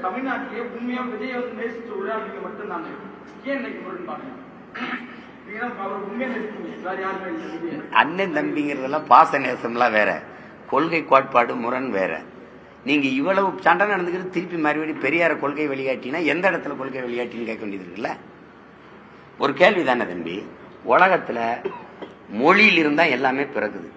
தமிழ்நாட்டிலேயே உண்மையா விஜய் நேசிச்ச ஒரு ஆள் நீங்க மட்டும் தாங்க. ஏன் இன்னைக்கு முரண்பாடு? அண்ணன் தம்பிங்கிறதெல்லாம் பாச நேசம்லாம் வேற, கொள்கை கோட்பாடு முரண் வேற. நீங்க இவ்வளவு சண்டை நடந்துக்கிட்டு திருப்பி மறுபடியும் பெரியார கொள்கை வெளியாட்டினா எந்த இடத்துல கொள்கை வெளியாட்டின்னு கேட்க வேண்டியது இருக்குல்ல. ஒரு கேள்வி தானே தம்பி, உலகத்துல மொழியில் இருந்தா எல்லாமே பிறகுது.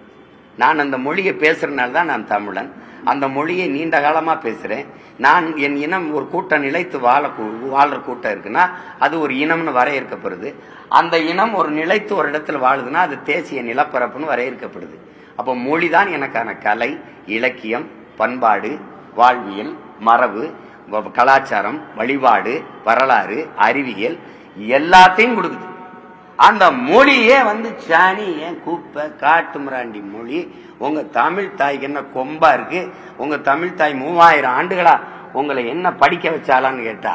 நான் அந்த மொழியை பேசுறதுனால தான் நான் தமிழன். அந்த மொழியை நீண்ட காலமா பேசுறேன். நான் என் இனம் ஒரு கூட்டம் நிலைத்து வாழ்ற கூட்டம் இருக்குன்னா அது ஒரு இனம்னு வரையறுக்கப்படுது. அந்த இனம் ஒரு நிலைத்து ஒரு இடத்துல வாழுதுன்னா அது தேசிய நிலப்பரப்புன்னு வரையறுக்கப்படுது. அப்போ மொழிதான் எனக்கான கலை, இலக்கியம், பண்பாடு, வாழ்வியல், மரபு, கலாச்சாரம், வழிபாடு, வரலாறு, அறிவியல் எல்லாத்தையும் கொடுக்குது. அந்த மொழியே சாணி ஏன் கூப்ப காட்டு மிராண்டி மொழி. உங்க தமிழ் தாய்க்கு என்ன கொம்பா இருக்கு? உங்க தமிழ் தாய் 3000 ஆண்டுகளா உங்களை என்ன படிக்க வச்சாலான்னு கேட்டா,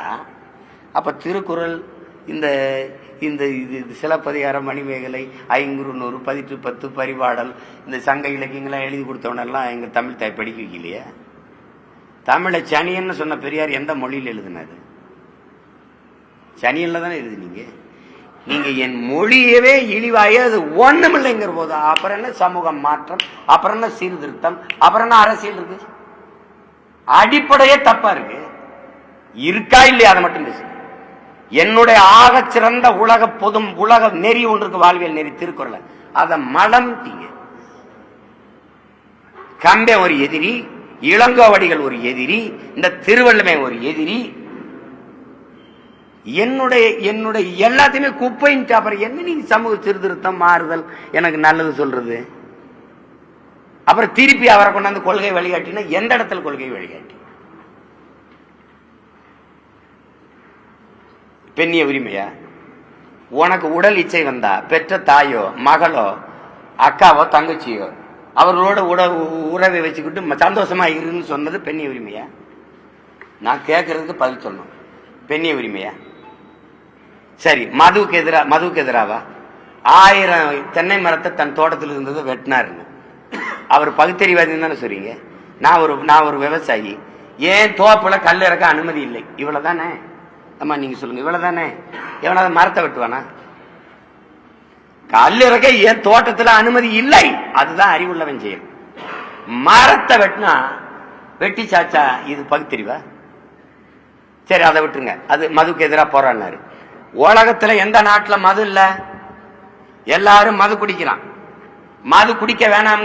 அப்ப திருக்குறள், இந்த இந்த சிலப்பதிகாரம், மணிமேகலை, ஐங்குறுநூறு, 1810, பரிபாடல், இந்த சங்க இலக்கியங்கள்லாம் எழுதி கொடுத்தவனெல்லாம் எங்க தமிழ் தாய் படிக்க வைக்கலையே. தமிழை சனியன்னு சொன்ன பெரியார் எந்த மொழியில் எழுதினாரு? சனியன்ல தானே எழுதினீங்க. நீங்க என் மொழியவே இழிவாயே அது ஒண்ணுமில்லைங்கிற போது அப்புறம் என்ன சமூக மாற்றம், அப்புறம் என்ன சீர்திருத்தம், அப்புறம் என்ன அரசியல் இருக்கு? அடிப்படையே தப்பா இருக்கு. இருக்கா இல்லையா அதை மட்டும் பேசு. என்னுடைய ஆக சிறந்த உலக நெறி ஒன்று இருக்கு, வாழ்வியல் நெறி, திருக்குறள். அதை மலம்ட்டீங்க. கம்பே ஒரு எதிரி, இளங்கோவடிகள் ஒரு எதிரி, இந்த திருவள்ளுமை ஒரு எதிரி. என்னுடைய எல்லாத்தையுமே குப்பைன்ட்டு அப்புறம் என்ன நீங்க சமூக சீர்திருத்தம், மாறுதல், எனக்கு நல்லது சொல்றது? அப்புறம் திருப்பி அவரை கொண்டாந்து கொள்கை வழிகாட்டினா எந்த இடத்துல கொள்கை வழிகாட்டி? பெண்ணிய உரிமையா? உனக்கு உடல் இச்சை வந்தா பெற்ற தாயோ, மகளோ, அக்காவோ, தங்கச்சியோ அவர்களோட உறவை வச்சுக்கிட்டு சந்தோஷமா இருன்னு சொன்னது பெண்ணிய உரிமையா? நான் கேட்கறதுக்கு பதில் சொல்லணும். பெண்ணிய உரிமையா? சரி, மதுவுக்கு எதிராவா? 1000 தென்னை மரத்தை தன் தோட்டத்தில் இருந்ததை வெட்டினாருன்னு அவர் பகுத்தறிவாதின்னு தானே சொல்றீங்க. நான் ஒரு விவசாயி, ஏன் தோப்புல கல் இறக்க அனுமதி இல்லை, இவ்வளவுதானே? அம்மா நீங்க சொல்லுங்க, இவ்வளவுதானே? எவனாவது மரத்தை வெட்டுவானா? கல் இறக்க ஏன் தோட்டத்துல அனுமதி இல்லை, அதுதான் அறிவுள்ளவன் செயல். மரத்தை வெட்டினா வெட்டி சாச்சா இது பகுத்தறிவா? சரி, அதை விட்டுருங்க. அது மதுக்கு எதிராக போராடினாரு. உலகத்துல எந்த நாட்டுல மது இல்ல? எல்லாரும் மது குடிக்கிறான். மது குடிக்க வேணாம்